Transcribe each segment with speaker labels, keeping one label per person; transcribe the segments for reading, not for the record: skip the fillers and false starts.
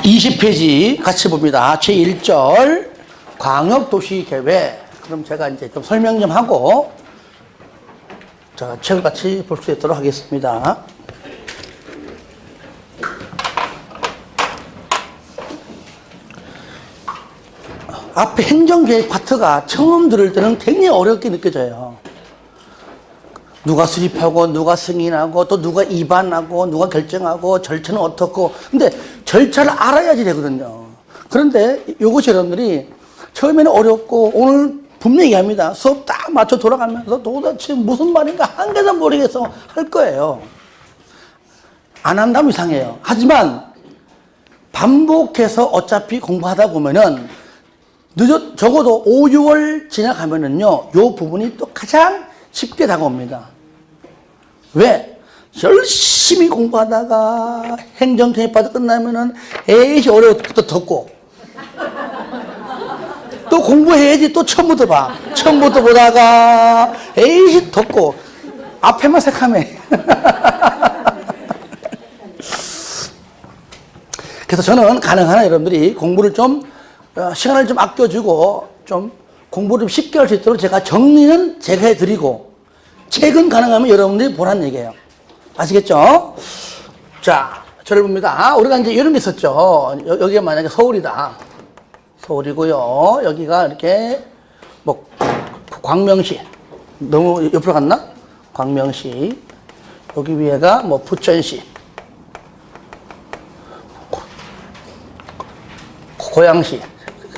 Speaker 1: 20페이지 같이 봅니다. 제1절 광역도시계획. 그럼 제가 이제 좀 설명 좀 하고 자, 책을 같이 볼 수 있도록 하겠습니다. 앞에 행정계획 파트가 처음 들을 때는 굉장히 어렵게 느껴져요. 누가 수립하고 누가 승인하고 또 누가 입안하고 누가 결정하고 절차는 어떻고, 근데 절차를 알아야지 되거든요. 그런데 요것이 여러분들이 처음에는 어렵고 오늘 분명히 합니다. 수업 딱 맞춰 돌아가면서 도대체 무슨 말인가 한 개도 모르겠어 할 거예요. 안 한다면 이상해요. 하지만 반복해서 어차피 공부하다 보면은 적어도 5, 6월 지나가면은요, 요 부분이 또 가장 쉽게 다가옵니다. 왜? 열심히 공부하다가 행정계획파트 끝나면은 에이씨 어려워 또 덮고 또 공부해야지 또 처음부터 봐. 처음부터 보다가 에이씨 덮고 앞에만 새카매. 그래서 저는 가능한 한 여러분들이 공부를 좀 시간을 좀 아껴주고 좀 공부를 좀 쉽게 할 수 있도록 제가 정리는 제가 해드리고 책은 가능하면 여러분들이 보란 얘기예요. 아시겠죠? 자, 저를 봅니다. 우리가 이제 이런 게 있었죠. 여기가 만약에 서울이다. 서울이고요. 여기가 이렇게 뭐 광명시. 너무 옆으로 갔나? 광명시. 여기 위에가 뭐 부천시. 고양시.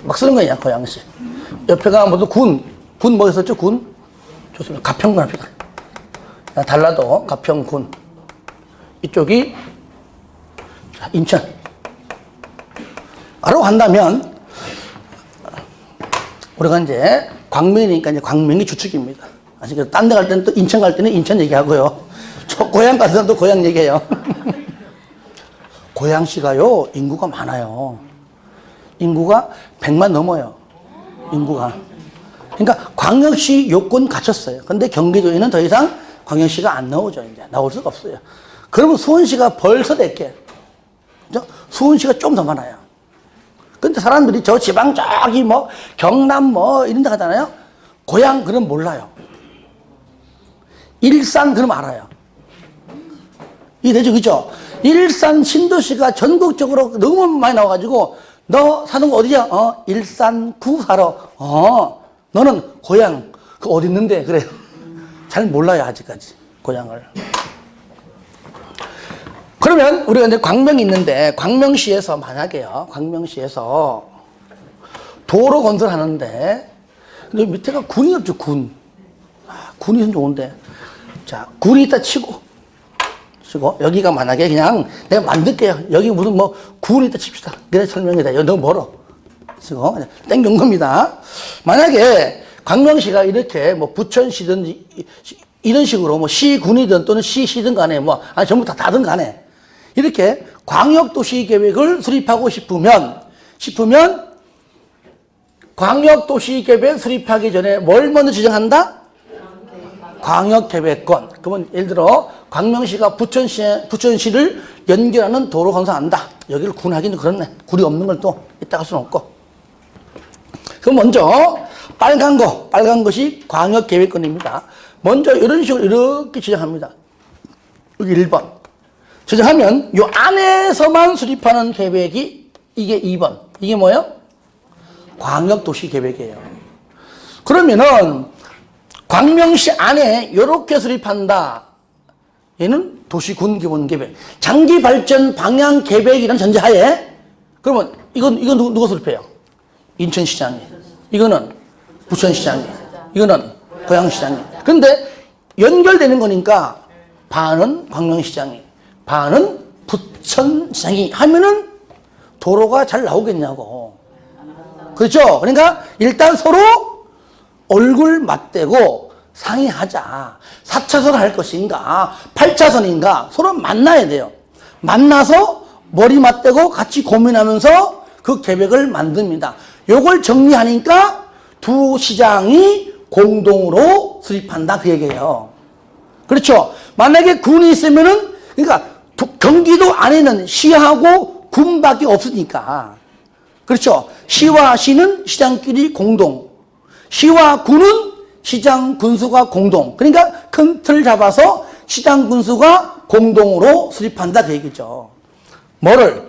Speaker 1: 막 쓰는 거냐, 고양시. 옆에가 모두 군. 군 뭐 있었죠, 군? 좋습니다. 가평군 합시다. 달라도 가평군. 이쪽이 인천. 라고 한다면 우리가 이제 광명이니까 이제 광명이 주축입니다. 아시겠죠? 딴 데 갈 때는 또 인천 갈 때는 인천 얘기하고요. 저 고향 가서 또 고향 얘기해요. 고양시가요, 인구가 많아요. 인구가 100만 넘어요. 인구가. 그러니까 광역시 요건 갖췄어요. 근데 경기도에는 더 이상 광역시가 안 나오죠. 이제 나올 수가 없어요. 그러면 수원시가 벌써 4개. 그죠? 수원시가 좀 더 많아요. 근데 사람들이 저 지방 저기 뭐 경남 뭐 이런 데 가잖아요. 고향 그럼 몰라요. 일산 그럼 알아요. 이해되죠? 그죠? 일산 신도시가 전국적으로 너무 많이 나와가지고 너 사는 거 어디야? 일산구 살아. 너는 고향 그 어디 있는데? 그래요. 잘 몰라요 아직까지 고향을. 그러면 우리가 이제 광명이 있는데 광명시에서 만약에요, 광명시에서 도로 건설하는데 근데 밑에가 군이 없죠. 군이 있으면 좋은데, 자 군이 있다 치고 여기가 만약에 그냥 내가 만들게요. 여기 무슨 뭐 군이 있다 칩시다. 그래 설명이 돼요. 너무 멀어. 쓰고 땡긴 겁니다. 만약에 광명시가 이렇게 뭐 부천시든 이런 식으로 뭐 시군이든 또는 시시든 간에 뭐 전부 다든 간에 이렇게 광역도시계획을 수립하고 싶으면 광역도시계획 수립하기 전에 뭘 먼저 지정한다? 광역계획권. 그러면 예를 들어 광명시가 부천시를 연결하는 도로 건설한다. 여기를 군하기는 그렇네. 굴이 없는 걸 또 이따 할 수는 없고. 그럼 먼저 빨간 것이 광역계획권입니다. 먼저 이런 식으로 이렇게 지정합니다. 여기 1번. 지정하면 요 안에서만 수립하는 계획이 이게 2번. 이게 뭐예요? 광역도시계획이에요. 그러면은 광명시 안에 이렇게 수립한다. 얘는 도시군기본계획. 장기발전 방향계획이라는 전제하에 그러면 이건 누가 수립해요? 인천시장이. 이거는 부천시장이. 이거는 고양시장이. 그런데 연결되는 거니까 반은 광명시장이, 반은 부천시장이 하면은 도로가 잘 나오겠냐고. 그렇죠? 그러니까 일단 서로 얼굴 맞대고 상의하자. 4차선 할 것인가 8차선인가 서로 만나야 돼요. 만나서 머리 맞대고 같이 고민하면서 그 계획을 만듭니다. 요걸 정리하니까 두 시장이 공동으로 수립한다 그 얘기예요. 그렇죠? 만약에 군이 있으면은 그러니까 경기도 안에는 시하고 군밖에 없으니까. 그렇죠? 시와 시는 시장끼리 공동. 시와 군은 시장 군수가 공동. 그러니까 큰 틀을 잡아서 시장 군수가 공동으로 수립한다 그 얘기죠. 뭐를?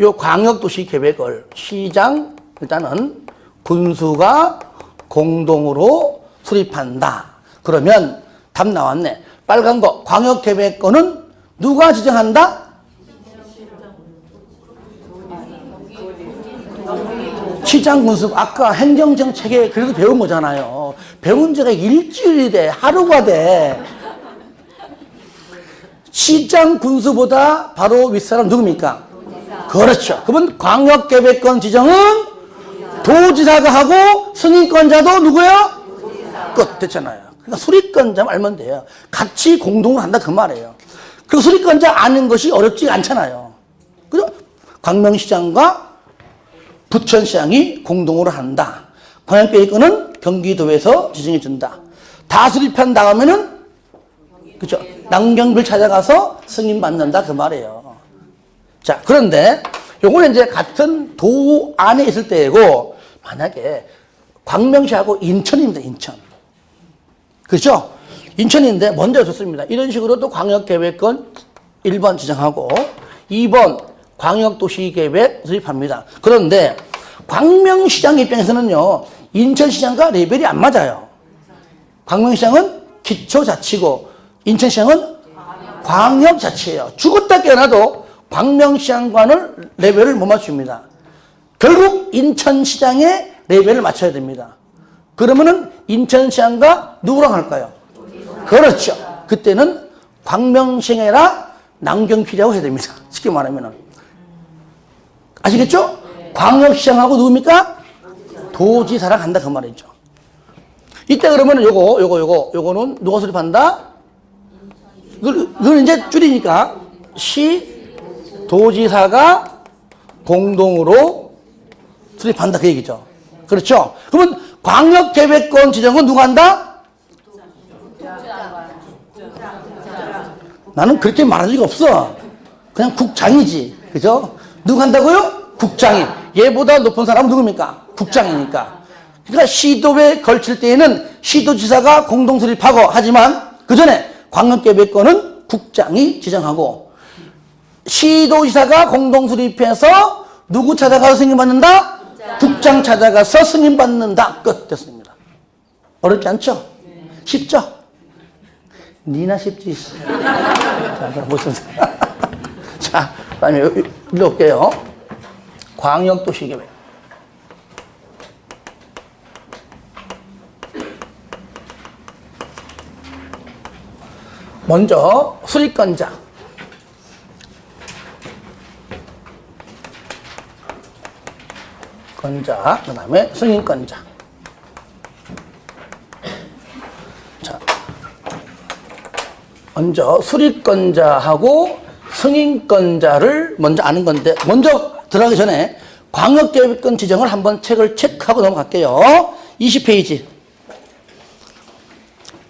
Speaker 1: 요 광역도시 계획을 시장 일단은 군수가 공동으로 수립한다. 그러면 답 나왔네. 빨간 거 광역계획권은 누가 지정한다? 시장 군수. 아까 행정정책에 그래도 배운 거잖아요. 배운 지가 일주일이 돼. 하루가 돼. 시장 군수보다 바로 윗사람 누굽니까? 그렇죠. 그러면 광역계획권 지정은 도지사가 하고 승인권자도 누구예요? 끝. 됐잖아요. 그러니까 수립권자만 알면 돼요. 같이 공동을 한다 그 말이에요. 그리고 수립권자 아는 것이 어렵지 않잖아요. 그죠? 광명시장과 부천시장이 공동으로 한다. 광역계획권은 경기도에서 지정해 준다. 다 수립한 다음에는 그죠? 남경비를 찾아가서 승인받는다 그 말이에요. 자, 그런데 요거는 이제 같은 도 안에 있을 때이고, 만약에 광명시하고 인천입니다, 인천. 그렇죠? 인천인데 먼저 좋습니다. 이런 식으로 또 광역계획권 1번 지정하고 2번 광역도시계획 수립합니다. 그런데 광명시장 입장에서는요, 인천시장과 레벨이 안 맞아요. 광명시장은 기초자치고 인천시장은 광역자치예요. 죽었다 깨어나도 광명시장과는 레벨을 못 맞춥니다. 결국 인천시장의 레벨을 맞춰야 됩니다. 그러면은 인천시장과 누구랑 할까요? 그렇죠. 그때는 광명시장이라 남경필이라고 해야 됩니다. 쉽게 말하면은. 아시겠죠? 광역시장하고 누굽니까? 도지사랑 한다 그 말이죠. 이때 그러면은 요거는 누가 수립한다? 이걸 이제 줄이니까 도지사가 공동으로 수립한다 그 얘기죠. 그렇죠? 그러면 광역계획권 지정은 누가 한다? 나는 그렇게 말할 리가 없어. 그냥 국장이지. 그죠? 누가 한다고요? 국장이. 얘보다 높은 사람은 누굽니까? 국장이니까. 그러니까 시도에 걸칠 때에는 시도지사가 공동 수립하고, 하지만 그 전에 광역계획권은 국장이 지정하고, 시도지사가 공동 수립해서 누구 찾아가서 승인받는다? 국장 찾아가서 승인받는다. 끝. 됐습니다. 어렵지 않죠? 쉽죠? 니나 쉽지. 자, 그럼 무슨. 자, 그 다음에 일로 올게요. 광역도시계획. 먼저 수립권자. 권자, 그 다음에 승인권자. 자, 먼저 수립권자하고 승인권자를 먼저 아는 건데, 먼저 들어가기 전에 광역계획권 지정을 한번 책을 체크하고 넘어갈게요. 20페이지.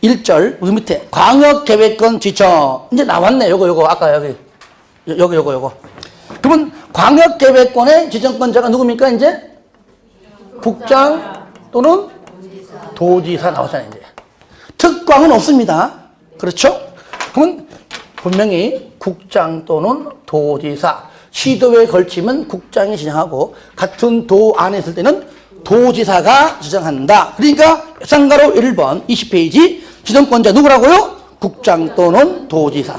Speaker 1: 1절, 여기 밑에. 광역계획권 지정. 이제 나왔네. 요거. 아까 요거. 그러면 광역계획권의 지정권자가 누굽니까, 이제? 국장 또는 도지사 나오잖아요, 이제. 특광은 없습니다. 그렇죠? 그러면 분명히 국장 또는 도지사, 시도에 걸치면 국장이 지정하고, 같은 도 안에 있을 때는 도지사가 지정한다. 그러니까 쌍가로 1번 20페이지 지정권자 누구라고요? 국장 또는 도지사.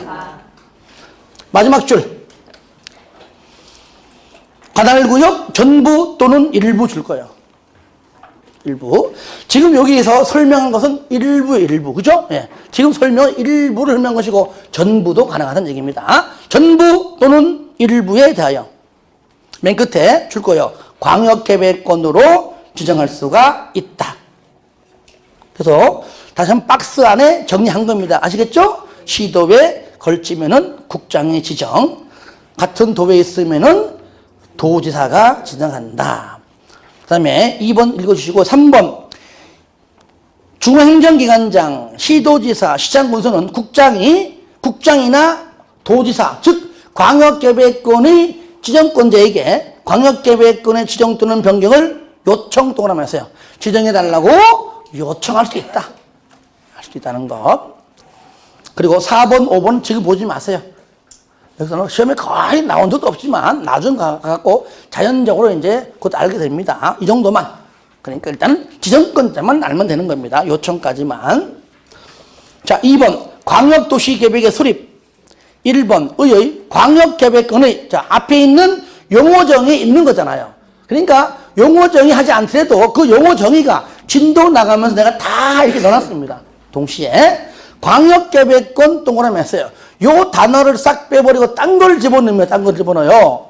Speaker 1: 마지막 줄. 관할구역 전부 또는 일부 줄 거예요. 일부. 지금 여기에서 설명한 것은 일부. 그죠? 예. 지금 설명은 일부를 설명한 것이고, 전부도 가능하다는 얘기입니다. 전부 또는 일부에 대하여. 맨 끝에 줄 거예요. 광역계획권으로 지정할 수가 있다. 그래서 다시 한번 박스 안에 정리한 겁니다. 아시겠죠? 시도에 걸치면은 국장의 지정. 같은 도에 있으면은 도지사가 지정한다. 그 다음에 2번 읽어주시고 3번 중앙행정기관장, 시도지사, 시장군수는 국장이나 도지사, 즉 광역계획권의 지정권자에게 광역계획권의 지정 또는 변경을 요청 동그라미에서요. 지정해달라고 요청할 수 있다. 할 수 있다는 것. 그리고 4번, 5번 지금 보지 마세요. 여기서는 시험에 거의 나온 적도 없지만 나중 가갖고 자연적으로 이제 곧 알게 됩니다. 이 정도만. 그러니까 일단은 지정권자만 알면 되는 겁니다. 요청까지만. 자, 2번 광역도시계획의 수립. 1번 의의 광역계획권의 자 앞에 있는 용어정의 있는 거잖아요. 그러니까 용어정의 하지 않더라도 그 용어정의가 진도 나가면서 내가 다 이렇게 넣어놨습니다. 동시에 광역계획권 동그라미 했어요. 요 단어를 싹 빼버리고 딴 걸 집어넣으면 딴 걸 집어넣어요.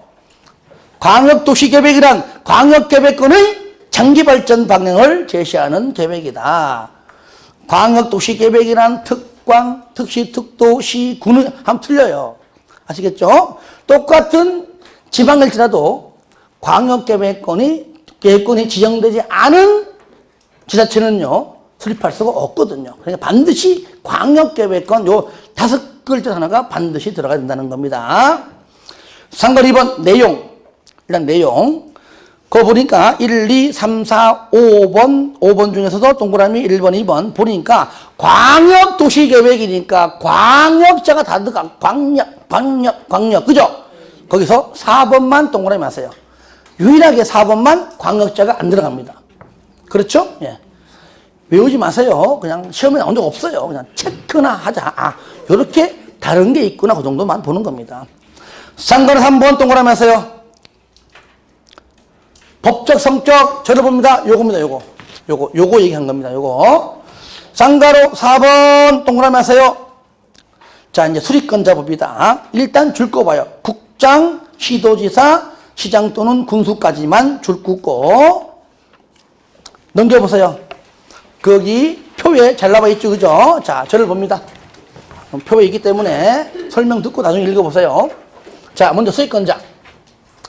Speaker 1: 광역도시계획이란 광역계획권의 장기발전 방향을 제시하는 계획이다. 광역도시계획이란 특광, 특시, 특도, 시, 구는 하면 틀려요. 아시겠죠? 똑같은 지방일지라도 광역계획권이 지정되지 않은 지자체는요 수립할 수가 없거든요. 그러니까 반드시 광역계획권 요 5글자 하나가 반드시 들어가야 된다는 겁니다. 상관 2번 내용. 일단 내용. 그거 보니까 1, 2, 3, 4, 5번 중에서도 동그라미 1번, 2번 보니까 광역도시계획이니까 광역자가 다 들어가. 광역. 그죠? 거기서 4번만 동그라미 하세요. 유일하게 4번만 광역자가 안 들어갑니다. 그렇죠? 예. 외우지 마세요. 그냥 시험에 나온 적 없어요. 그냥 체크나 하자. 아, 요렇게 다른 게 있구나. 그 정도만 보는 겁니다. 상관 3번 동그라미 하세요. 법적, 성적, 저를 봅니다. 요겁니다, 요거 얘기한 겁니다, 요거. 상가로 4번 동그라미 하세요. 자, 이제 수립권자 봅니다. 일단 줄 거 봐요. 국장, 시도지사, 시장 또는 군수까지만 줄 긋고. 넘겨보세요. 거기 표에 잘 나와 있죠, 그죠? 자, 저를 봅니다. 표에 있기 때문에 설명 듣고 나중에 읽어보세요. 자, 먼저 수립권자.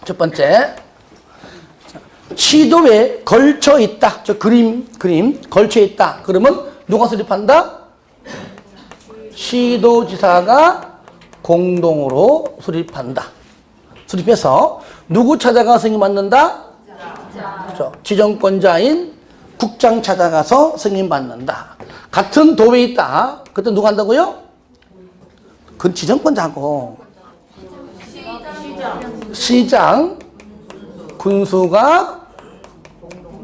Speaker 1: 첫 번째. 시도에 걸쳐 있다. 저 그림 걸쳐 있다. 그러면 누가 수립한다? 시도지사가 공동으로 수립한다. 수립해서 누구 찾아가 승인 받는다? 그렇죠. 지정권자인 국장 찾아가서 승인 받는다. 같은 도에 있다. 그때 누가 한다고요? 그 지정권자고 시장 군수가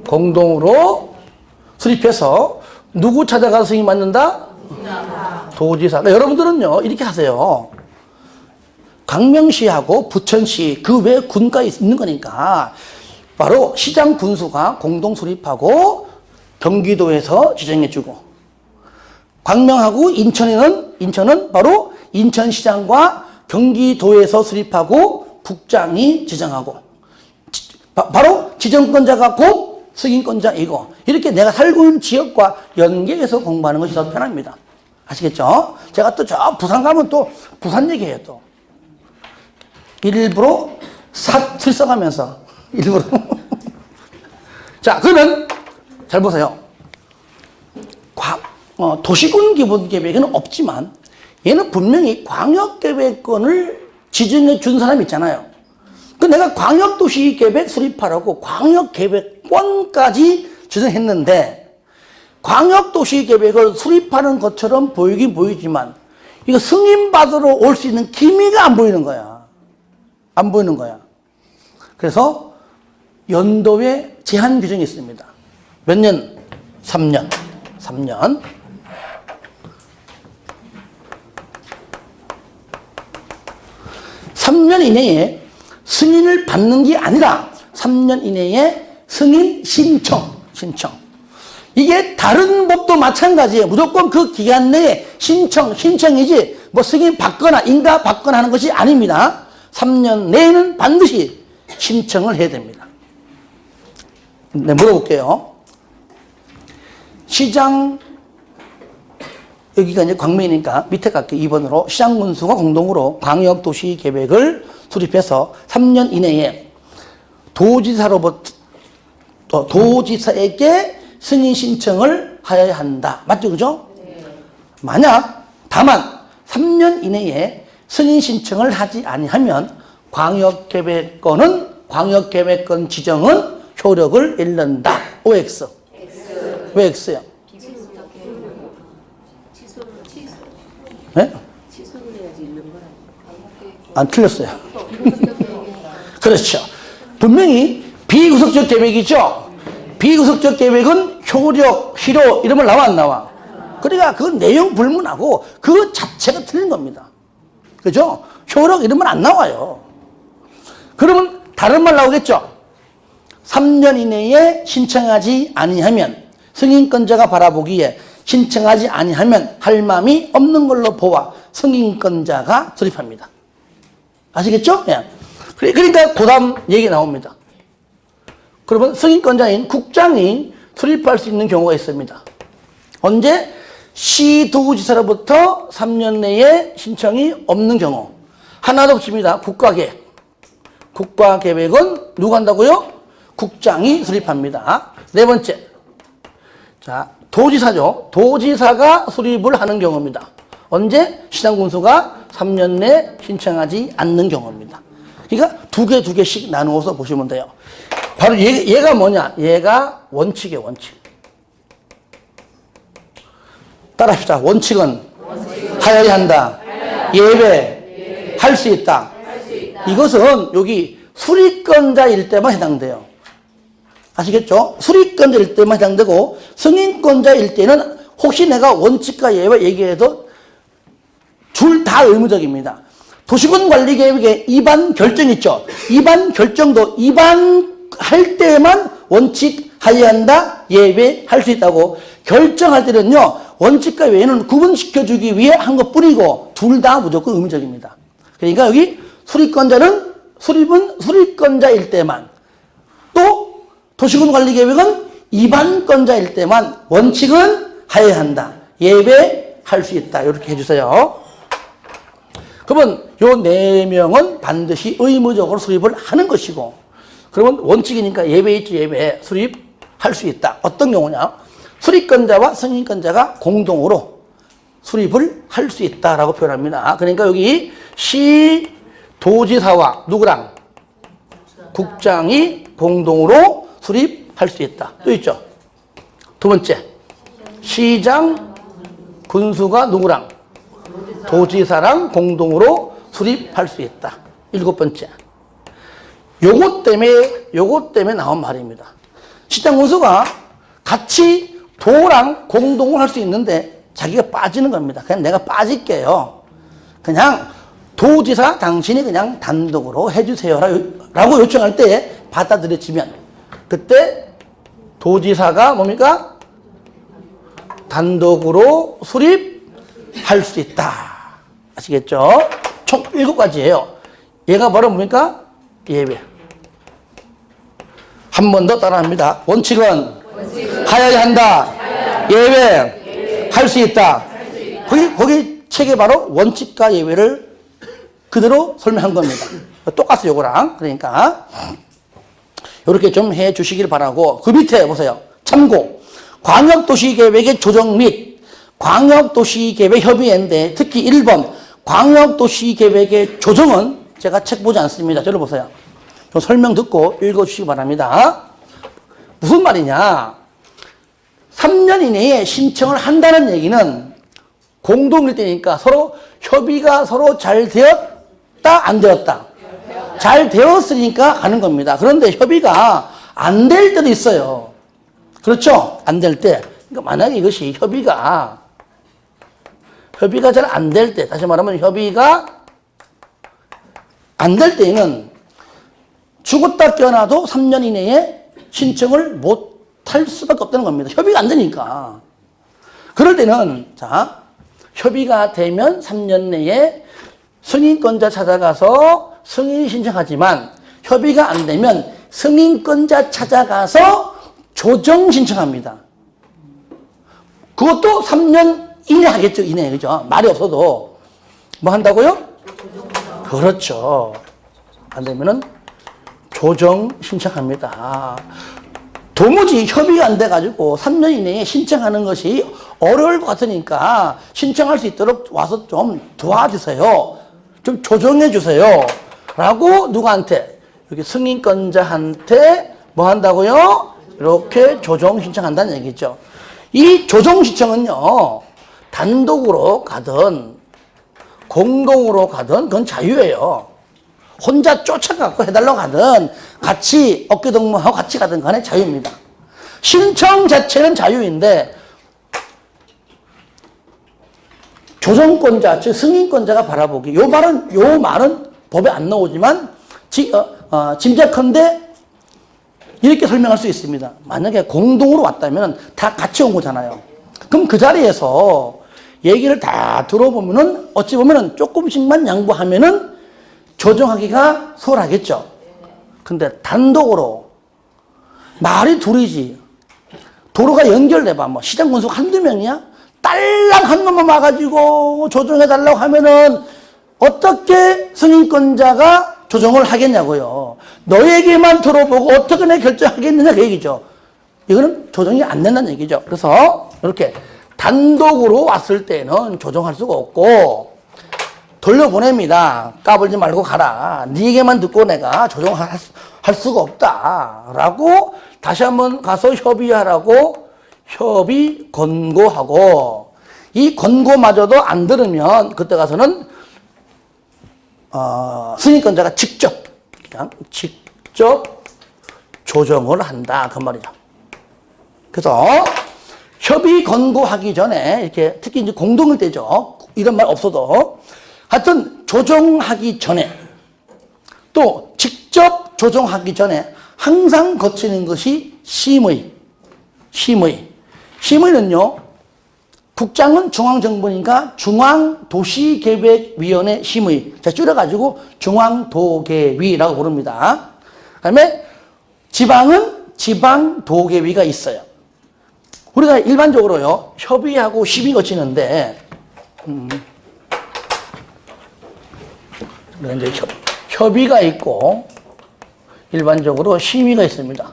Speaker 1: 공동으로 수립해서 누구 찾아가서 승인 받는다? 도지사. 그러니까 여러분들은요 이렇게 하세요. 광명시하고 부천시 그 외 군가 있는 거니까 바로 시장 군수가 공동 수립하고 경기도에서 지정해주고, 광명하고 인천은 바로 인천시장과 경기도에서 수립하고 국장이 지정하고, 바로 지정권자가 곧 승인권자이고, 이렇게 내가 살고 있는 지역과 연계해서 공부하는 것이 더 편합니다. 아시겠죠? 제가 또 저 부산 가면 또 부산 얘기해요. 또 일부러 사투리 써가면서 일부러. 자, 그러면 잘 보세요. 도시군 기본계획은 없지만 얘는 분명히 광역계획권을 지정해 준 사람이 있잖아요. 그 내가 광역도시계획 수립하라고 광역계획권까지 지정했는데, 광역도시계획을 수립하는 것처럼 보이긴 보이지만 이거 승인받으러 올 수 있는 기미가 안 보이는 거야. 안 보이는 거야. 그래서 연도에 제한 규정이 있습니다. 몇 년? 3년. 3년. 3년 이내에 승인을 받는 게 아니라 3년 이내에 승인 신청. 이게 다른 법도 마찬가지예요. 무조건 그 기간 내에 신청이지 뭐 승인 받거나 인가 받거나 하는 것이 아닙니다. 3년 내에는 반드시 신청을 해야 됩니다. 네, 물어볼게요. 시장, 여기가 이제 광명이니까 밑에 갈게요. 2번으로 시장군수가 공동으로 광역도시계획을 수립해서 3년 이내에 도지사에게 승인 신청을 하여야 한다. 맞죠? 그죠? 네. 다만 3년 이내에 승인 신청을 하지 아니하면 광역계획권 지정은 효력을 잃는다. OX. 왜 X요? 네? 안 틀렸어요. 그렇죠. 분명히 비구속적 계획이죠. 비구속적 계획은 효력, 실효 이런 말 나와 안 나와? 그러니까 그 내용 불문하고 그 자체가 틀린 겁니다. 그죠? 효력 이런 말 안 나와요. 그러면 다른 말 나오겠죠? 3년 이내에 신청하지 아니하면 승인권자가 바라보기에 신청하지 아니하면 할 맘이 없는 걸로 보아 승인권자가 수립합니다. 아시겠죠? 예. 그러니까 그 다음 얘기 나옵니다. 그러면 승인권자인 국장이 수립할 수 있는 경우가 있습니다. 언제? 시도지사로부터 3년 내에 신청이 없는 경우. 하나도 없습니다. 국가계획. 국가계획은 누가 한다고요? 국장이 수립합니다. 네 번째. 자, 도지사죠. 도지사가 수립을 하는 경우입니다. 언제? 시장군수가 3년 내 신청하지 않는 경우입니다. 그러니까 두 개씩 나누어서 보시면 돼요. 바로 얘가 뭐냐? 얘가 원칙이에요, 원칙. 따라합시다. 원칙은 하여야 한다. 예외. 할 수 있다. 이것은 여기 수립권자일 때만 해당돼요. 아시겠죠? 수립권자일 때만 해당되고 승인권자일 때는 혹시 내가 원칙과 예외 얘기해도 둘 다 의무적입니다. 도시군관리계획의 입안 결정 있죠? 입안 결정도 입안할 때만 원칙 하여야 한다, 예외 할 수 있다고. 결정할 때는요, 원칙과 예외는 구분시켜주기 위해 한 것뿐이고 둘 다 무조건 의무적입니다. 그러니까 여기 수립권자는 수립권자일 때만, 또 도시군관리계획은 입안권자일 때만 원칙은 하여야 한다, 예외 할 수 있다, 이렇게 해주세요. 그러면 요 4명은 반드시 의무적으로 수립을 하는 것이고, 그러면 원칙이니까 예외 있죠, 예외. 수립할 수 있다. 어떤 경우냐? 수립권자와 승인권자가 공동으로 수립을 할 수 있다라고 표현합니다. 그러니까 여기 시도지사와 누구랑? 국장이 공동으로 수립할 수 있다. 또 있죠. 두 번째, 시장, 군수가 누구랑? 도지사랑 공동으로 수립할 수 있다. 7번째. 요것 때문에 나온 말입니다. 시장 군수가 같이 도랑 공동을 할 수 있는데 자기가 빠지는 겁니다. 그냥 내가 빠질게요. 그냥 도지사 당신이 그냥 단독으로 해주세요 라고 요청할 때 받아들여지면 그때 도지사가 뭡니까? 단독으로 수립할 수 있다. 아시겠죠? 총 7가지예요. 얘가 바로 뭡니까? 예외. 한 번 더 따라합니다. 원칙은 하여야 한다. 예외. 할 수 있다. 거기 책에 바로 원칙과 예외를 그대로 설명한 겁니다. 똑같아요, 요거랑. 그러니까 이렇게 좀 해 주시길 바라고. 그 밑에 보세요. 참고. 광역도시계획의 조정 및 광역도시계획협의회인데 특히 1번 광역도시계획의 조정은 제가 책 보지 않습니다. 들어보세요. 좀 설명 듣고 읽어주시기 바랍니다. 무슨 말이냐? 3년 이내에 신청을 한다는 얘기는 공동일 때니까 서로 협의가 서로 잘 되었다, 안 되었다? 잘 되었으니까 가는 겁니다. 그런데 협의가 안 될 때도 있어요. 그렇죠? 안 될 때. 그러니까 만약에 이것이 협의가 잘 안 될 때, 다시 말하면 협의가 안 될 때에는 죽었다 깨어나도 3년 이내에 신청을 못 할 수밖에 없다는 겁니다. 협의가 안 되니까. 그럴 때는, 자, 협의가 되면 3년 내에 승인권자 찾아가서 승인 신청하지만 협의가 안 되면 승인권자 찾아가서 조정 신청합니다. 그것도 3년 이내 하겠죠, 이내. 그죠? 말이 없어도. 뭐 한다고요? 그렇죠. 안 되면은 조정 신청합니다. 도무지 협의가 안 돼가지고 3년 이내에 신청하는 것이 어려울 것 같으니까 신청할 수 있도록 와서 좀 도와주세요. 좀 조정해 주세요. 라고 누구한테? 여기 승인권자한테 뭐 한다고요? 이렇게 조정 신청한다는 얘기죠. 이 조정 신청은요, 단독으로 가든 공동으로 가든 그건 자유예요. 혼자 쫓아가고 해달라고 하든 같이 어깨동무하고 같이 가든 간에 자유입니다. 신청 자체는 자유인데 조정권자, 즉 승인권자가 바라보기. 요 말은 법에 안 나오지만 짐작컨대 이렇게 설명할 수 있습니다. 만약에 공동으로 왔다면 다 같이 온 거잖아요. 그럼 그 자리에서 얘기를 다 들어보면은 어찌 보면은 조금씩만 양보하면은 조정하기가 수월하겠죠. 근데 단독으로 말이 둘이지. 도로가 연결돼봐. 뭐 시장 군수가 한두 명이야? 딸랑 한 놈만 와가지고 조정해달라고 하면은 어떻게 승인권자가 조정을 하겠냐고요. 너에게만 들어보고 어떻게 내 결정하겠느냐 그 얘기죠. 이거는 조정이 안 된다는 얘기죠. 그래서 이렇게 단독으로 왔을 때는 조정할 수가 없고 돌려보냅니다. 까불지 말고 가라. 네 얘기만 듣고 내가 조정할 수가 없다라고 다시 한번 가서 협의하라고 협의 권고하고 이 권고마저도 안 들으면 그때 가서는 승인권자가 직접 조정을 한다 그 말이죠. 그래서 협의 권고하기 전에 이렇게 특히 이제 공동일 때죠. 이런 말 없어도 하여튼 조정하기 전에 또 직접 조정하기 전에 항상 거치는 것이 심의. 심의는요. 국장은 중앙정부니까 중앙도시계획위원회 심의. 자, 줄여가지고 중앙도계위라고 부릅니다. 그 다음에 지방은 지방도계위가 있어요. 우리가 일반적으로요, 협의하고 심의 거치는데, 이제 협의가 있고, 일반적으로 심의가 있습니다.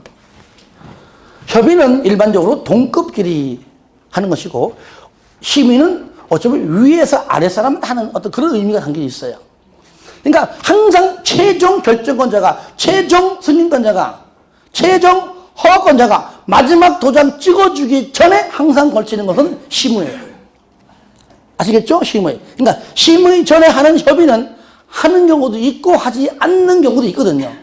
Speaker 1: 협의는 일반적으로 동급끼리 하는 것이고, 심의는 어쩌면 위에서 아랫사람 하는 어떤 그런 의미가 담겨 있어요. 그러니까 항상 최종 결정권자가, 최종 승인권자가, 최종 허가권자가 마지막 도장 찍어주기 전에 항상 걸치는 것은 심의예요. 아시겠죠? 심의. 그러니까 심의 전에 하는 협의는 하는 경우도 있고 하지 않는 경우도 있거든요.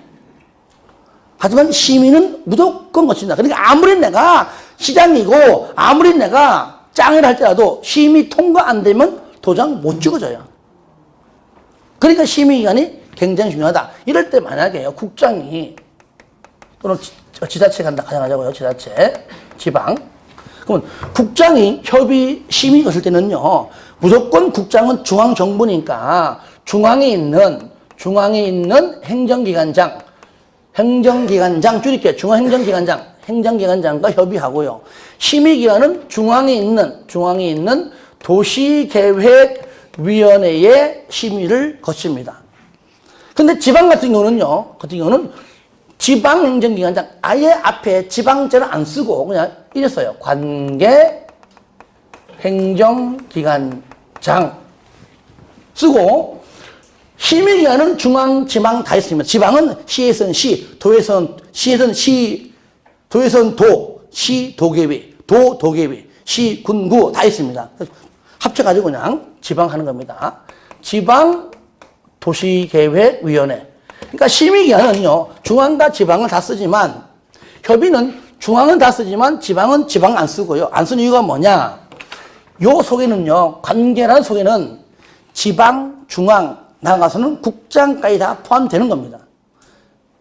Speaker 1: 하지만 심의는 무조건 거친다. 그러니까 아무리 내가 시장이고 아무리 내가 짱을 할지라도 심의 통과 안 되면 도장 못 찍어줘요. 그러니까 심의 기간이 굉장히 중요하다. 이럴 때 만약에요, 국장이 또는 지자체 간다 가정하자고요. 지자체, 지방. 그러면 국장이 협의 심의 것일 때는요, 무조건 국장은 중앙정부니까 중앙에 있는 행정기관장 줄일게요. 행정기관장과 협의하고요. 심의기관은 중앙에 있는 도시계획위원회의 심의를 거칩니다. 근데 지방 같은 경우는 지방행정기관장, 아예 앞에 지방자를 안 쓰고 그냥 이랬어요. 관계행정기관장 쓰고, 심의기관은 중앙, 지방 다 있습니다. 지방은 시에서는 시, 도에서는 시, 도에서는 도, 시, 도계위, 도계위, 시, 군, 구 다 있습니다. 합쳐가지고 그냥 지방 하는 겁니다. 지방 도시계획위원회. 그러니까 심의기관은요, 중앙과 지방을 다 쓰지만, 협의는 중앙은 다 쓰지만, 지방은 지방 안 쓰고요. 안 쓰는 이유가 뭐냐? 요 속에는요, 관계라는 속에는 지방, 중앙, 나아가서는 국장까지 다 포함되는 겁니다.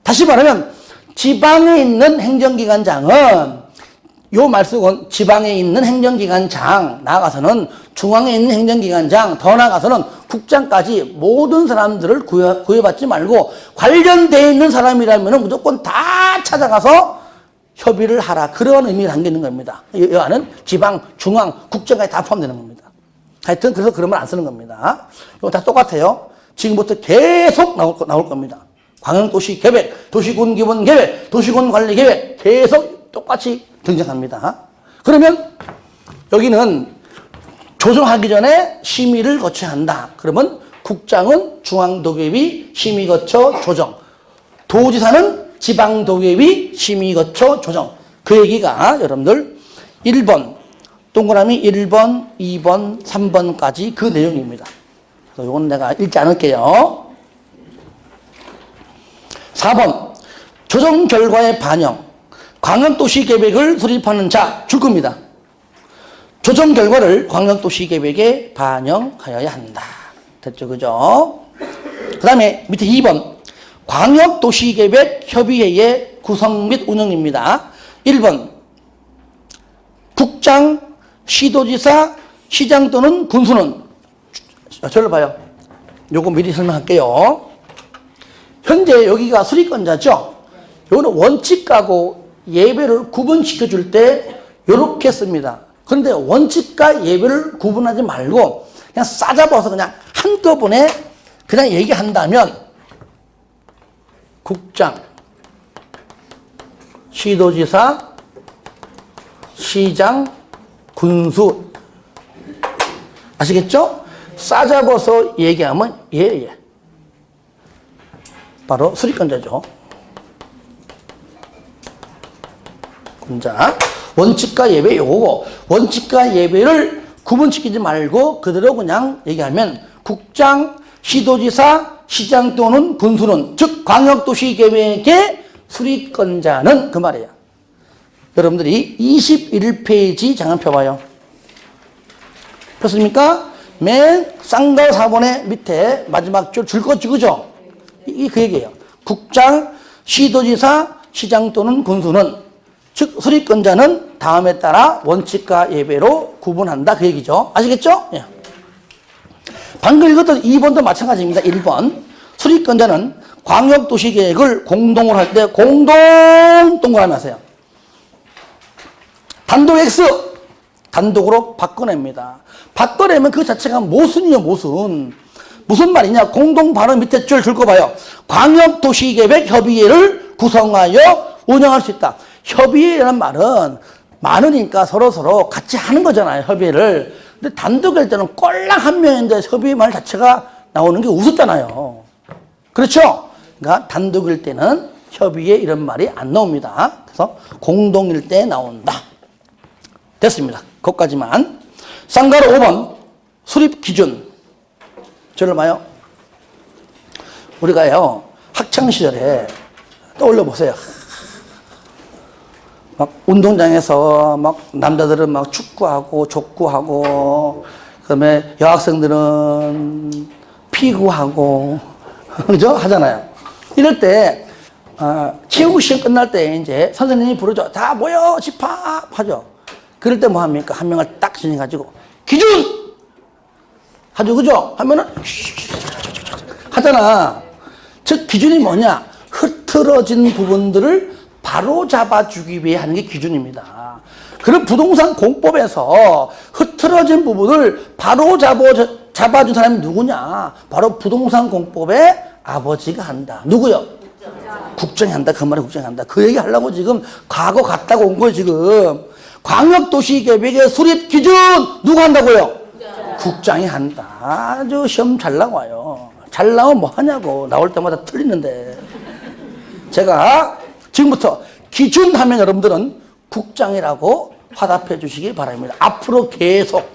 Speaker 1: 다시 말하면, 지방에 있는 행정기관장은, 요 말씀은 지방에 있는 행정기관장, 나아가서는 중앙에 있는 행정기관장, 더 나아가서는 국장까지 모든 사람들을 구애받지 말고 관련되어 있는 사람이라면 무조건 다 찾아가서 협의를 하라. 그런 의미가 담겨 있는 겁니다. 이 안은 지방, 중앙, 국장까지 다 포함되는 겁니다. 하여튼 그래서 그런 말 안 쓰는 겁니다. 이거 다 똑같아요. 지금부터 계속 나올 겁니다. 광역도시계획, 도시군기본계획, 도시군관리계획 계속 똑같이 등장합니다. 그러면 여기는 조정하기 전에 심의를 거쳐야 한다. 그러면 국장은 중앙도계위 심의거쳐 조정. 도지사는 지방도계위 심의거쳐 조정. 그 얘기가 여러분들 1번, 동그라미 1번, 2번, 3번까지 그 내용입니다. 그래서 이건 내가 읽지 않을게요. 4번, 조정 결과의 반영. 광역도시계획을 수립하는 자, 줄 겁니다. 조정 결과를 광역도시계획에 반영하여야 한다. 됐죠, 그죠? 그 다음에 밑에 2번, 광역도시계획협의회의 구성 및 운영입니다. 1번, 국장, 시도지사, 시장 또는 군수는, 저를 봐요. 요거 미리 설명할게요. 현재 여기가 수리권자죠? 요거는 원칙하고 예배를 구분시켜 줄 때 요렇게 씁니다. 그런데 원칙과 예배를 구분하지 말고 그냥 싸잡아서 그냥 한꺼번에 그냥 얘기한다면 국장, 시도지사, 시장, 군수. 아시겠죠? 싸잡아서 얘기하면 예. 바로 수리권자죠. 권자. 원칙과 예배 요거고, 원칙과 예배를 구분시키지 말고 그대로 그냥 얘기하면 국장, 시도지사, 시장 또는 군수는, 즉 광역도시계획의 수리권자는, 그 말이에요. 여러분들이 21페이지 장을 펴봐요. 폈습니까? 맨 쌍가 4번의 밑에 마지막 줄 거 그죠? 이게 그 얘기예요. 국장, 시도지사, 시장 또는 군수는, 즉 수리권자는 다음에 따라 원칙과 예배로 구분한다, 그 얘기죠. 아시겠죠? 예. 방금 읽었던 2번도 마찬가지입니다. 1번, 수리권자는 광역도시계획을 공동으로 할 때 공동 동그라미 하세요. 단독 X, 단독으로 바꿔냅니다. 바꿔내면 그 자체가 모순이요, 모순. 무슨 말이냐? 공동 발언 밑에 줄 거 봐요. 광역도시계획협의회를 구성하여 운영할 수 있다. 협의회라는 말은 많으니까 서로 같이 하는 거잖아요, 협의회를. 근데 단독일 때는 꼴랑 한 명인데 협의회 말 자체가 나오는 게 우습잖아요. 그렇죠? 그러니까 단독일 때는 협의회 이런 말이 안 나옵니다. 그래서 공동일 때 나온다. 됐습니다. 거기까지만. 쌍가로 5번, 수립 기준. 저를 봐요. 우리가요, 학창시절에 떠올려 보세요. 막 운동장에서 막 남자들은 막 축구하고 족구하고, 그다음에 여학생들은 피구하고, 그죠? 하잖아요. 이럴 때, 체육 시험 끝날 때 이제 선생님이 부르죠. 다 모여, 집합! 하죠. 그럴 때 뭐 합니까? 한 명을 딱 지정해가지고, 기준! 하죠, 그죠? 하면은, 하잖아. 즉, 기준이 뭐냐? 흐트러진 부분들을 바로 잡아주기 위해 하는 게 기준입니다. 그런 부동산 공법에서 흐트러진 부분을 바로 잡아준 사람이 누구냐? 바로 부동산 공법의 아버지가 한다. 누구요? 국정이 한다. 그 말이 국정이 한다. 그 얘기 하려고 지금 과거 갔다가 온 거예요, 지금. 광역도시계획의 수립 기준 누가 한다고요? 국장이 한다. 아주 시험 잘 나와요. 잘 나오면 뭐 하냐고. 나올 때마다 틀리는데. 제가 지금부터 기준 하면 여러분들은 국장이라고 화답해 주시기 바랍니다. 앞으로 계속.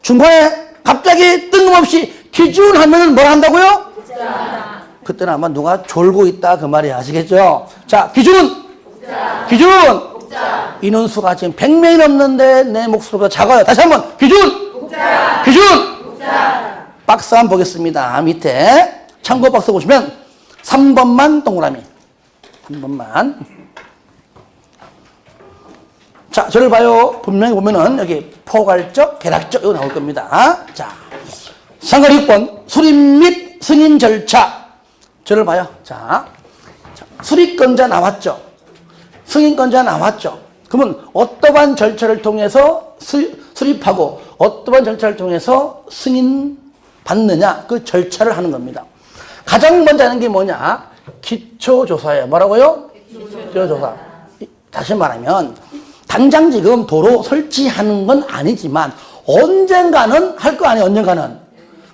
Speaker 1: 중간에 갑자기 뜬금없이 기준 하면 뭘 한다고요? 국장. 그때는 아마 누가 졸고 있다 그 말이 아시겠죠? 자, 기준! 국장. 기준! 국장. 인원수가 지금 100명이 넘는데 내 목소리가 작아요. 다시 한번 기준! 국장. 기준! 국장. 박스 한번 보겠습니다. 밑에 참고 박스 보시면 3번만 동그라미. 3번만. 자, 저를 봐요. 분명히 보면은 여기 포괄적, 개락적 이거 나올 겁니다. 자, 상가리 6번 수립 및 승인 절차. 저를 봐요. 자, 수립권자 나왔죠. 승인권자 나왔죠. 그러면 어떠한 절차를 통해서 수립하고 어떠한 절차를 통해서 승인 받느냐, 그 절차를 하는 겁니다. 가장 먼저 하는 게 뭐냐? 기초조사예요. 뭐라고요? 기초조사. 다시 말하면 당장 지금 도로 설치하는 건 아니지만 언젠가는 할 거 아니에요. 언젠가는.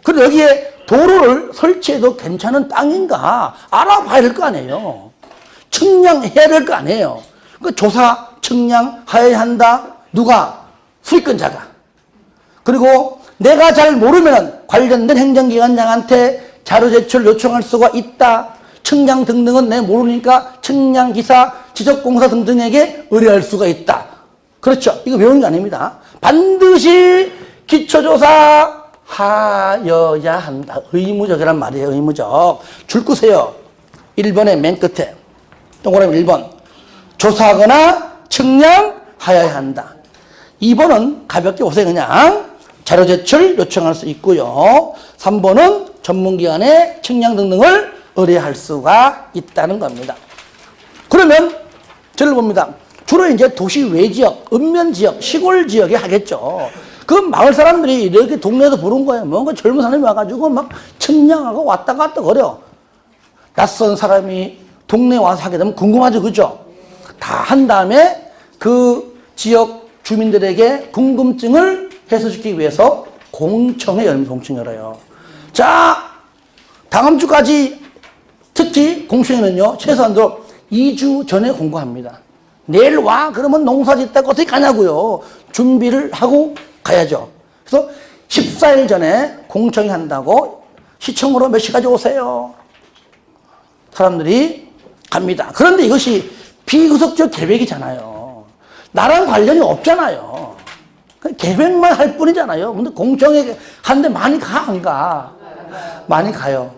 Speaker 1: 그리고 여기에 도로를 설치해도 괜찮은 땅인가 알아봐야 될 거 아니에요. 측량해야 될 거 아니에요. 그 조사, 측량해야 한다. 누가? 수익권자가. 그리고 내가 잘 모르면 관련된 행정기관장한테 자료 제출 요청할 수가 있다. 측량 등등은 내 모르니까 측량기사, 지적공사 등등에게 의뢰할 수가 있다. 그렇죠. 이거 외우는 게 아닙니다. 반드시 기초조사 하여야 한다. 의무적이란 말이에요. 의무적. 줄 끄세요. 1번의 맨 끝에. 동그라미 1번. 조사하거나 측량하여야 한다. 2번은 가볍게 오세요. 그냥 자료 제출 요청할 수 있고요. 3번은 전문기관에 측량 등등을 의뢰할 수가 있다는 겁니다. 그러면 저를 봅니다. 주로 이제 도시 외지역, 읍면지역, 시골 지역에 하겠죠. 그 마을 사람들이 이렇게 동네에서 부른 거예요. 뭔가 젊은 사람이 와가지고 막 측량하고 왔다 갔다 거려. 낯선 사람이 동네에 와서 하게 되면 궁금하죠. 그죠? 다 한 다음에 그 지역 주민들에게 궁금증을 해소시키기 위해서 공청회 열면 공청회 열어요. 자, 다음 주까지 특히 공청회는요, 최소한도 2주 전에 공고합니다. 내일 와? 그러면 농사 짓다가 어떻게 가냐고요. 준비를 하고 가야죠. 그래서 14일 전에 공청회 한다고 시청으로 몇 시까지 오세요. 사람들이 갑니다. 그런데 이것이 비구속적 계획이잖아요. 나랑 관련이 없잖아요. 계획만 할 뿐이잖아요. 근데 공청회 하는데 많이 가, 안 가? 많이 가요.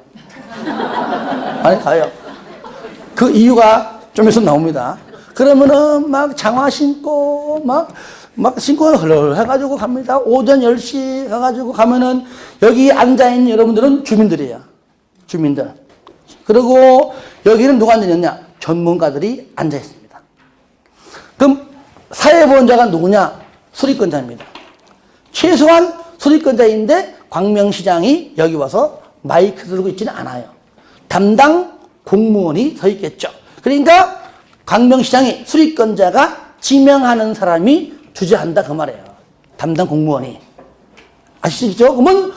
Speaker 1: 많이 가요. 그 이유가 좀 있으면 나옵니다. 그러면은 막 장화 신고, 막 신고 해가지고 갑니다. 오전 10시 가가지고 가면은 여기 앉아있는 여러분들은 주민들이에요. 주민들. 그리고 여기는 누가 앉아있냐? 전문가들이 앉아있습니다. 그럼 사회보험자가 누구냐? 수리권자입니다. 최소한 수리권자인데 광명시장이 여기 와서 마이크 들고 있지는 않아요. 담당 공무원이 서 있겠죠. 그러니까 광명시장이 수리권자가 지명하는 사람이 주재한다 그 말이에요. 담당 공무원이. 아시죠? 그러면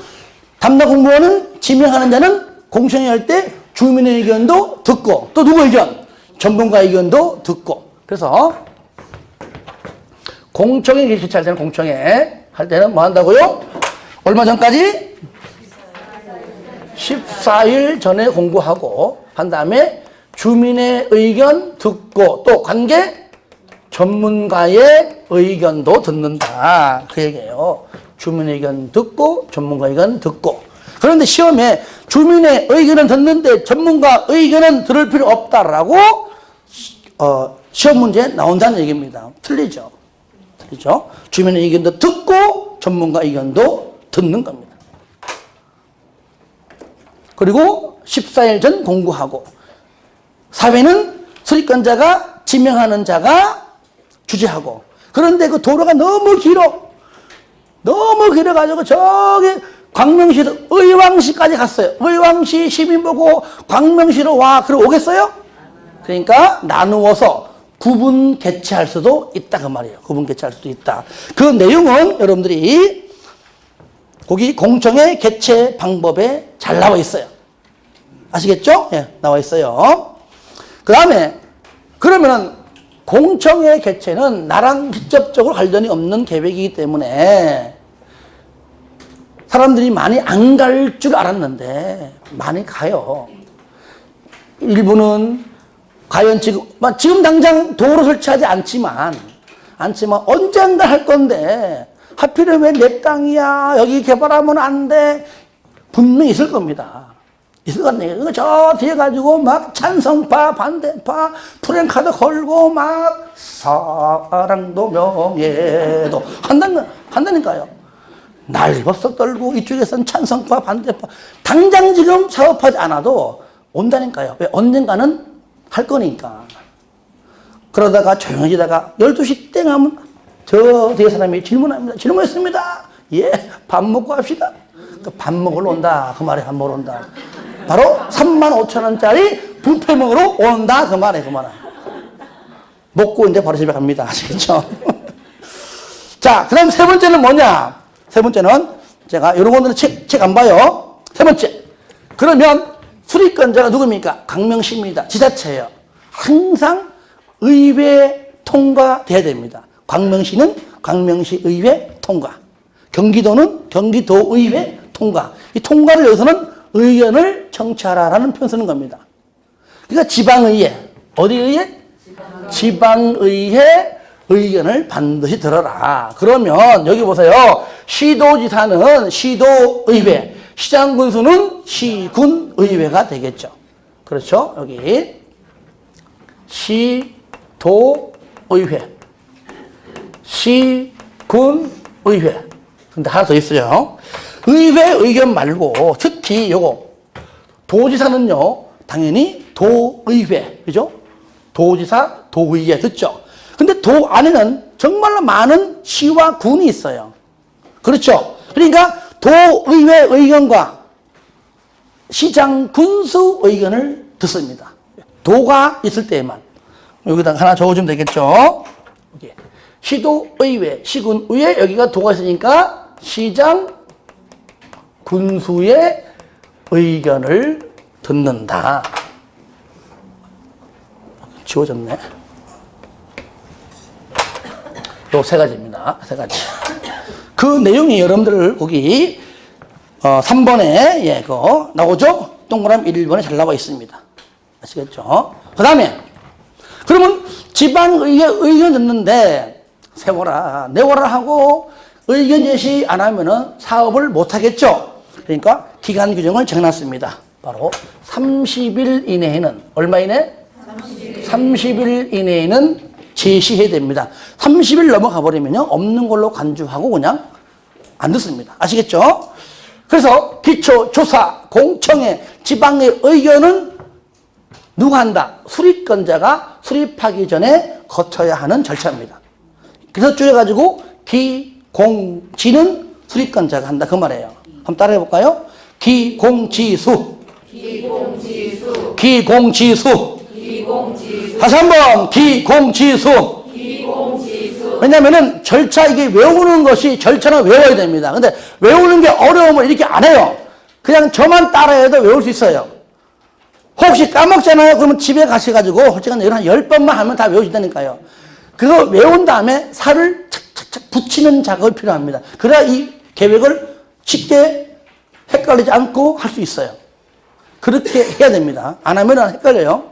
Speaker 1: 담당 공무원은 지명하는 자는 공청회 할 때 주민의 의견도 듣고 또 누구 의견? 전문가 의견도 듣고. 그래서 공청회 개최할 때는 공청회 할 때는 뭐 한다고요? 얼마 전까지? 14일 전에 공고하고 한 다음에 주민의 의견 듣고 또 관계 전문가의 의견도 듣는다. 그 얘기예요. 주민의 의견 듣고 전문가 의견 듣고. 그런데 시험에 주민의 의견은 듣는데 전문가 의견은 들을 필요 없다라고 시험 문제에 나온다는 얘기입니다. 틀리죠. 틀리죠. 주민의 의견도 듣고 전문가 의견도 듣는 겁니다. 그리고 14일 전 공고하고 사회는 수리권자가 지명하는 자가 주재하고 그런데 그 도로가 너무 길어. 너무 길어가지고 저기 광명시로 의왕시까지 갔어요. 의왕시 시민 보고 광명시로 와. 그럼 오겠어요? 그러니까 나누어서 구분 개최할 수도 있다 그 말이에요. 구분 개최할 수도 있다. 그 내용은 여러분들이 거기 공청회 개최 방법에 잘 나와 있어요. 아시겠죠? 예, 나와 있어요. 그 다음에 그러면은 공청회 개최는 나랑 직접적으로 관련이 없는 계획이기 때문에 사람들이 많이 안 갈 줄 알았는데 많이 가요. 일부는 과연 지금 당장 도로 설치하지 않지만 언젠가 할 건데 하필이면 왜 내 땅이야 여기 개발하면 안 돼 분명히 있을 겁니다. 있을 것 같네요. 저 뒤에 가지고 막 찬성파 반대파 프랭카드 걸고 막 사랑도 명예도 한다니까요. 난리 벌써 떨고 이쪽에서는 찬성파 반대파 당장 지금 사업하지 않아도 온다니까요. 왜? 언젠가는 할 거니까. 그러다가 조용해지다가 12시 땡 하면 저 뒤에 사람이 질문합니다. 질문했습니다. 예, 밥 먹고 합시다. 밥 먹으러 온다. 그 말에 밥 먹으러 온다. 바로 35,000원짜리 뷔페 먹으러 온다. 그 말에 그 말에. 먹고 이제 바로 집에 갑니다. 아시겠죠? 자, 그 다음 세 번째는 뭐냐? 세 번째는 제가 이런 거는 책 안 봐요. 세 번째. 그러면 수립권자가 누굽니까? 광명시입니다. 지자체예요. 항상 의회 통과돼야 됩니다. 광명시는 광명시 의회 통과. 경기도는 경기도의회 통과. 이 통과를 여기서는 의견을 청취하라라는 표현 쓰는 겁니다. 그러니까 지방의회, 어디 의회? 지방의회 의견을 반드시 들어라. 그러면 여기 보세요. 시도지사는 시도의회, 시장군수는 시군의회가 되겠죠. 그렇죠? 여기 시도의회, 시군의회. 근데 하나 더 있어요. 의회 의견 말고 특히 요거 도지사는요 당연히 도의회, 그죠? 도지사, 도의회 듣죠? 근데 도 안에는 정말로 많은 시와 군이 있어요. 그렇죠? 그러니까 도의회 의견과 시장 군수 의견을 듣습니다. 도가 있을 때에만. 여기다 하나 적어주면 되겠죠? 여기. 시도의회, 시군의회, 여기가 도가 있으니까 시장 군수의 의견을 듣는다. 지워졌네. 요 세 가지입니다. 세 가지. 그 내용이 여러분들 거기 3번에 예, 그거 나오죠? 동그라미 1번에 잘 나와 있습니다. 아시겠죠? 그 다음에 그러면 지방의회 의견 듣는데 세워라, 내워라 하고 의견 제시 안 하면은 사업을 못 하겠죠? 그러니까 기간 규정을 정해놨습니다. 바로 30일 이내에는 얼마 이내? 30일 이내에는 제시해야 됩니다. 30일 넘어가 버리면요 없는 걸로 간주하고 그냥 안 듣습니다. 아시겠죠? 그래서 기초조사 공청회 지방의 의견은 누가 한다? 수립권자가 수립하기 전에 거쳐야 하는 절차입니다. 그래서 줄여가지고 기공지는 수립권자가 한다 그 말이에요. 한번 따라해 볼까요? 기공지수. 기공지수. 기공지수. 기공지수. 다시 한번 기공지수. 기공지수. 왜냐면은 절차 이게 외우는 것이 절차는 외워야 됩니다. 근데 외우는 게 어려우면 이렇게 안 해요. 그냥 저만 따라해도 외울 수 있어요. 혹시 까먹잖아요. 그러면 집에 가셔가지고 솔직히 한 10번만 하면 다 외워진다니까요. 그거 외운 다음에 살을 착착착 붙이는 작업이 필요합니다. 그래야 이 계획을 쉽게 헷갈리지 않고 할 수 있어요. 그렇게 해야 됩니다. 안 하면 헷갈려요.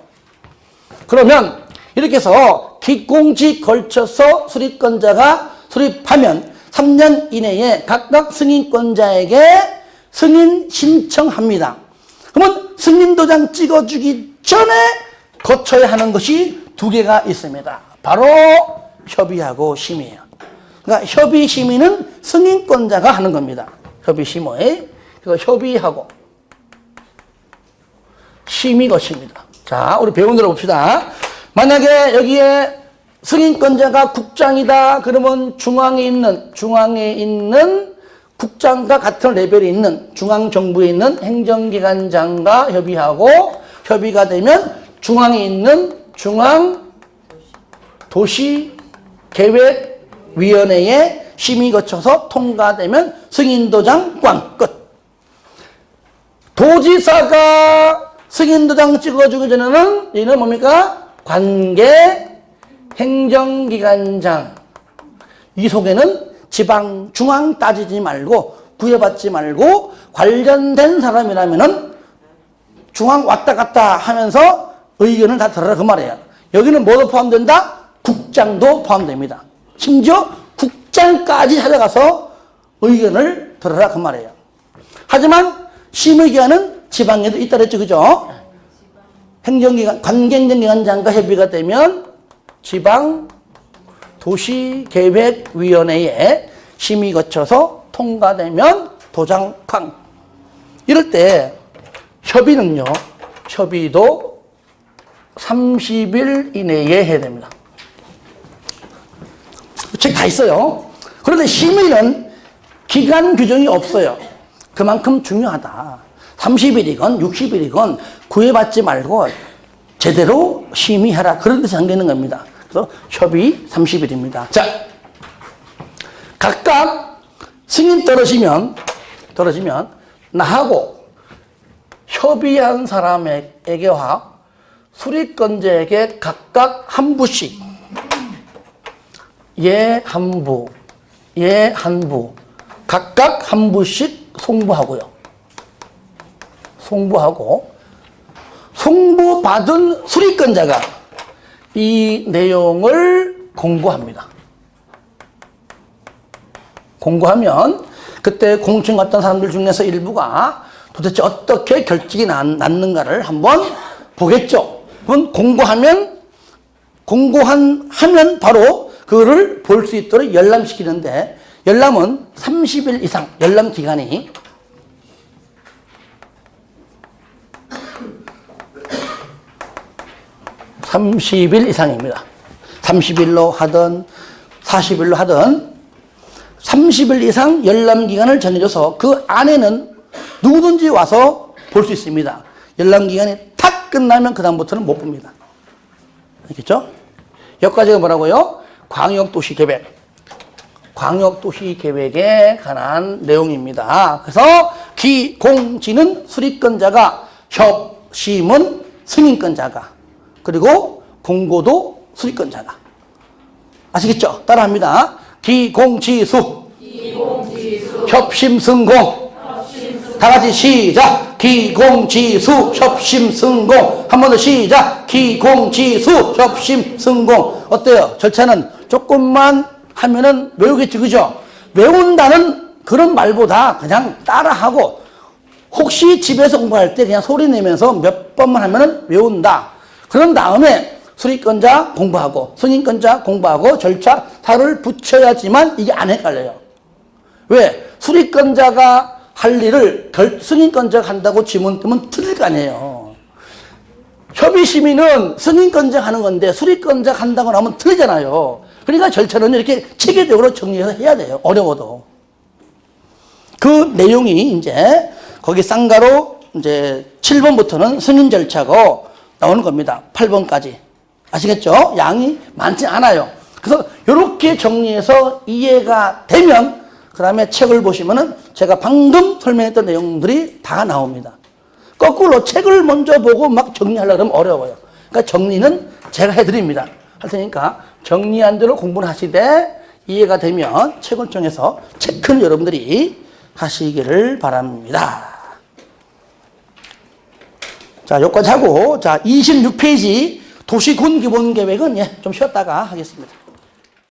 Speaker 1: 그러면 이렇게 해서 기공지 걸쳐서 수립권자가 수립하면 3년 이내에 각각 승인권자에게 승인 신청합니다. 그러면 승인도장 찍어주기 전에 거쳐야 하는 것이 두 개가 있습니다. 바로 협의하고 심의예요. 그러니까 협의 심의는 승인권자가 하는 겁니다. 협의 심의. 그래서 협의하고 심의 것입니다. 자, 우리 배운 대로 봅시다. 만약에 여기에 승인권자가 국장이다. 그러면 중앙에 있는 국장과 같은 레벨이 있는 중앙정부에 있는 행정기관장과 협의하고 협의가 되면 중앙에 있는 중앙도시계획위원회에 심의 거쳐서 통과되면 승인도장 꽝 끝. 도지사가 승인도장 찍어주기 전에는 얘는 뭡니까? 관계 행정기관장. 이 속에는 지방, 중앙 따지지 말고 부여받지 말고 관련된 사람이라면은 중앙 왔다 갔다 하면서 의견을 다 들어라 그 말이에요. 여기는 뭐도 포함된다? 국장도 포함됩니다. 심지어 국장까지 찾아가서 의견을 들어라 그 말이에요. 하지만 심의기관은 지방에도 있다 그랬죠, 그죠? 행정기관, 관계행정기관장과 협의가 되면 지방 도시계획위원회에 심의 거쳐서 통과되면 도장 쾅. 이럴 때 협의는요, 협의도 30일 이내에 해야 됩니다. 책 다 있어요. 그런데 심의는 기간 규정이 없어요. 그만큼 중요하다. 30일이건 60일이건 구애받지 말고 제대로 심의하라. 그런 데서 잠기는 겁니다. 그래서 협의 30일입니다. 자, 각각 승인 떨어지면 나하고 협의한 사람에게와 수리권자에게 각각 한 부씩 얘 한 부, 얘 한 부, 각각 한 부씩 송부하고요. 송부하고 송부받은 수리권자가 이 내용을 공고합니다. 공고하면 그때 공청 갔던 사람들 중에서 일부가 도대체 어떻게 결직이 났는가를 한번 보겠죠. 그럼 하면 바로 그거를 볼 수 있도록 열람시키는데, 열람은 30일 이상, 열람 기간이 30일 이상입니다. 30일로 하든 40일로 하든 30일 이상 열람 기간을 정해줘서 그 안에는 누구든지 와서 볼 수 있습니다. 열람 기간이 탁 끝나면 그 다음부터는 못 봅니다. 알겠죠? 여기까지가 뭐라고요? 광역도시계획. 광역도시계획에 관한 내용입니다. 그래서 기공지는 수립권자가, 협심은 승인권자가, 그리고 공고도 수립권자가. 아시겠죠? 따라합니다. 기공지수, 협심승공. 다 같이 시작. 기공지수, 협심승공. 한 번 더 시작. 기공지수, 협심승공. 어때요? 절차는 조금만 하면은 외우겠지, 그죠? 외운다는 그런 말보다 그냥 따라하고, 혹시 집에서 공부할 때 그냥 소리 내면서 몇 번만 하면은 외운다. 그런 다음에 수리권자 공부하고 승인권자 공부하고 절차 다를 붙여야지만 이게 안 헷갈려요. 왜? 수리권자가 할 일을 승인권자가 한다고 지문 뜨면 틀릴 거 아니에요. 협의심의는 승인권자가 하는 건데 수리권자가 한다고 하면 틀리잖아요. 그러니까 절차는 이렇게 체계적으로 정리해서 해야 돼요. 어려워도. 그 내용이 이제 거기 쌍가로 이제 7번부터는 승인 절차고 나오는 겁니다. 8번까지. 아시겠죠? 양이 많지 않아요. 그래서 이렇게 정리해서 이해가 되면 그 다음에 책을 보시면은 제가 방금 설명했던 내용들이 다 나옵니다. 거꾸로 책을 먼저 보고 막 정리하려고 하면 어려워요. 그러니까 정리는 제가 해드립니다. 할 테니까 정리한 대로 공부를 하시되 이해가 되면 책을 통해서 체크는 여러분들이 하시기를 바랍니다. 자, 여기까지 하고, 자, 26페이지 도시군 기본계획은 좀 쉬었다가 하겠습니다.